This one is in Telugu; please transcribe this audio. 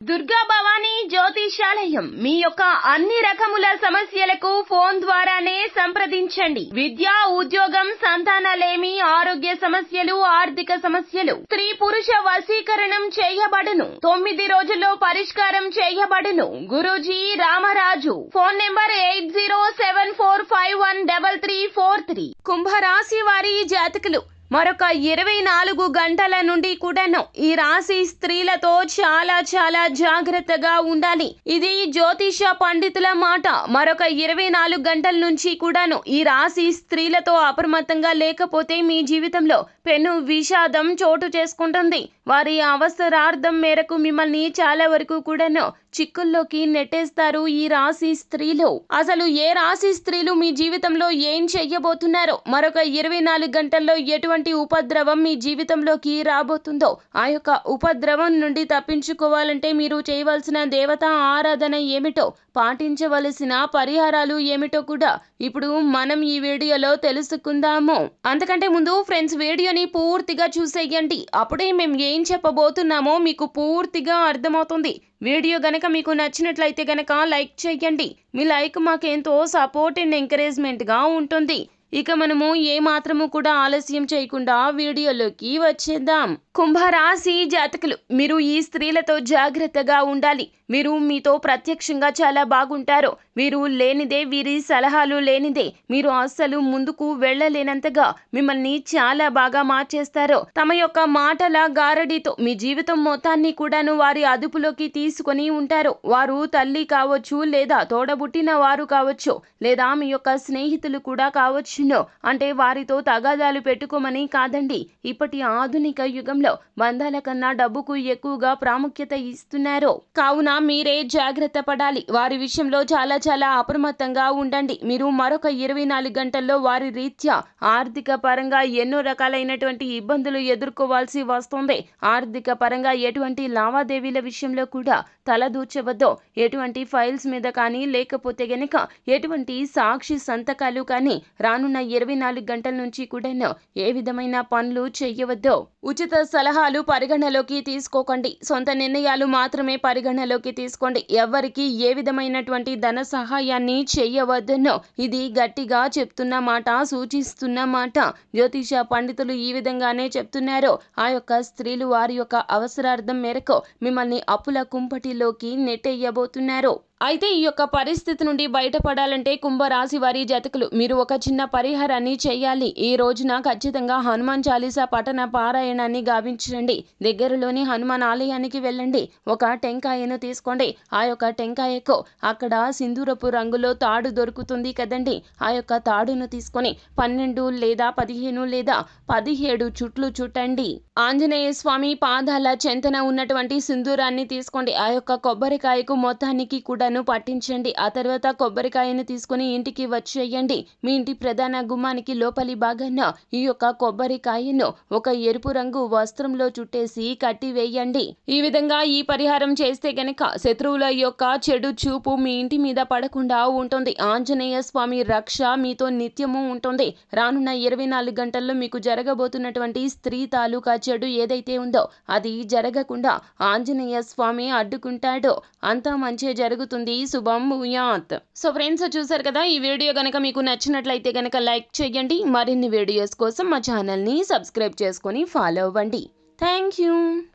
దుర్గా భవానీ జ్యోతిషాలయం మీ యొక్క అన్ని రకముల సమస్యలకు ఫోన్ ద్వారానే సంప్రదించండి. విద్య, ఉద్యోగం, సంతానలేమి, ఆరోగ్య సమస్యలు, ఆర్థిక సమస్యలు, స్త్రీ పురుష వశీకరణం చేయబడును. 9 రోజుల్లో పరిష్కారం చేయబడును. గురూజీ రామరాజు. Phone number 8074513343. కుంభరాశి వారి జాతకులు మరొక 24 గంటల నుండి కూడాను ఈ రాశి స్త్రీలతో చాలా జాగ్రత్తగా ఉండాలి. ఇది జ్యోతిష పండితుల మాట. మరొక 24 గంటల నుంచి కూడాను ఈ రాశి స్త్రీలతో అప్రమత్తంగా లేకపోతే మీ జీవితంలో పెను విషాదం చోటు చేసుకుంటుంది. వారి అవసరార్థం మేరకు మిమ్మల్ని చాలా వరకు కూడాను చిక్కుల్లోకి నెట్టేస్తారు ఈ రాశి స్త్రీలు. అసలు ఏ రాశి స్త్రీలు మీ జీవితంలో ఏం చెయ్యబోతున్నారో, మరొక 24 గంటల్లో ఎటువంటి ఉపద్రవం మీ జీవితంలోకి రాబోతుందో, ఆ యొక్క ఉపద్రవం నుండి తప్పించుకోవాలంటే మీరు చేయవలసిన దేవతా ఆరాధన ఏమిటో, పాటించవలసిన పరిహారాలు ఏమిటో కూడా ఇప్పుడు మనం ఈ వీడియోలో తెలుసుకుందాము. అంతకంటే ముందు ఫ్రెండ్స్, వీడియోని పూర్తిగా చూసేయండి. అప్పుడే మేము ఏం చెప్పబోతున్నామో మీకు పూర్తిగా అర్థమవుతుంది. వీడియో గనక మీకు నచ్చినట్లయితే గనక లైక్ చేయండి. మీ లైక్ మాకెంతో సపోర్ట్ అండ్ ఎంకరేజ్మెంట్ గా ఉంటుంది. ఇక మనము ఏ మాత్రము కూడా ఆలస్యం చేయకుండా వీడియోలోకి వచ్చేద్దాం. కుంభరాశి జాతకులు, మీరు ఈ స్త్రీలతో జాగ్రత్తగా ఉండాలి. వీరు మీతో ప్రత్యక్షంగా చాలా బాగుంటారు. వీరు లేనిదే, వీరి సలహాలు లేనిదే మీరు అస్సలు ముందుకు వెళ్ళలేనంతగా మిమ్మల్ని చాలా బాగా మార్చేస్తారు. తమ యొక్క మాటల గారడితో మీ జీవితం మొత్తాన్ని కూడాను వారి అదుపులోకి తీసుకొని ఉంటారు. వారు తల్లి కావచ్చు, లేదా తోడబుట్టిన వారు కావచ్చు, లేదా మీ యొక్క స్నేహితులు కూడా కావచ్చు. అంటే వారితో తగాదాలు పెట్టుకోమని కాదండి. ఇప్పటి ఆధునిక యుగంలో బంధాల కన్నా డబ్బుకు ఎక్కువగా ప్రాముఖ్యత ఇస్తున్నారు. కావున మీరే జాగ్రత్త పడాలి. వారి విషయంలో చాలా అప్రమత్తంగా ఉండండి. మీరు మరొక 24 గంటల్లో వారి రీత్యా ఆర్థిక పరంగా ఎన్నో రకాలైనటువంటి ఇబ్బందులు ఎదుర్కోవాల్సి వస్తుంది. ఆర్థిక పరంగా ఎటువంటి లావాదేవీల విషయంలో కూడా తలదూర్చవద్దు. ఎటువంటి ఫైల్స్ మీద కానీ, లేకపోతే గనక ఎటువంటి సాక్షి సంతకాలు కానీ రానున్న 24 గంటల నుంచి కూడా ఏ విధమైన పనులు చెయ్యవద్దు. ఉచిత సలహాలు పరిగణలోకి తీసుకోకండి. సొంత నిర్ణయాలు మాత్రమే పరిగణలోకి తీసుకోండి. ఎవరికి ఏ విధమైనటువంటి ధన సహాయాన్ని చెయ్యవద్దును. ఇది గట్టిగా చెప్తున్న మాట, సూచిస్తున్న మాట. జ్యోతిష పండితులు ఈ విధంగానే చెప్తున్నారు. ఆ యొక్క స్త్రీలు వారి యొక్క అవసరార్థం మేరకు మిమ్మల్ని అప్పుల కుంపటిలోకి నెట్టేయబోతున్నారు. అయితే ఈ యొక్క పరిస్థితి నుండి బయటపడాలంటే కుంభరాశి వారి జాతకులు మీరు ఒక చిన్న పరిహారాన్ని చేయాలి. ఈ రోజున ఖచ్చితంగా హనుమాన్ చాలీసా పఠన పారాయణాన్ని గావించండి. దగ్గరలోని హనుమాన్ ఆలయానికి వెళ్ళండి. ఒక టెంకాయను తీసుకోండి. ఆ యొక్క టెంకాయకు అక్కడ సింధూరపు రంగులో తాడు దొరుకుతుంది కదండి. ఆ యొక్క తాడును తీసుకొని 12 లేదా 15 లేదా 17 చుట్లు చుట్టండి. ఆంజనేయ స్వామి పాదాల చెంతన ఉన్నటువంటి సింధూరాన్ని తీసుకోండి. ఆ యొక్క కొబ్బరికాయకు మొత్తానికి కూడా పట్టించండి. ఆ తర్వాత కొబ్బరికాయను తీసుకుని ఇంటికి వచ్చేయండి. మీ ఇంటి ప్రధాన గుమ్మానికి లోపలి భాగాన ఈ యొక్క కొబ్బరికాయను ఒక ఎరుపు రంగు వస్త్రంలో చుట్టేసి కట్టివేయండి. ఈ విధంగా ఈ పరిహారం చేస్తే గనక శత్రువుల యొక్క చెడు చూపు మీ ఇంటి మీద పడకుండా ఉంటుంది. ఆంజనేయ స్వామి రక్ష మీతో నిత్యము ఉంటుంది. రానున్న 24 గంటల్లో మీకు జరగబోతున్నటువంటి స్త్రీ తాలూకా చెడు ఏదైతే ఉందో అది జరగకుండా ఆంజనేయ స్వామి అడ్డుకుంటాడు. అంతా మంచి జరుగుతుంది. శుభం భూయాత్. సో ఫ్రెండ్స్, చూసారు కదా, ఈ వీడియో గనక మీకు నచ్చినట్లయితే గనక లైక్ చేయండి. మరిన్ని వీడియోస్ కోసం మా ఛానల్ ని సబ్స్క్రైబ్ చేసుకొని ఫాలో అవ్వండి. Thank you.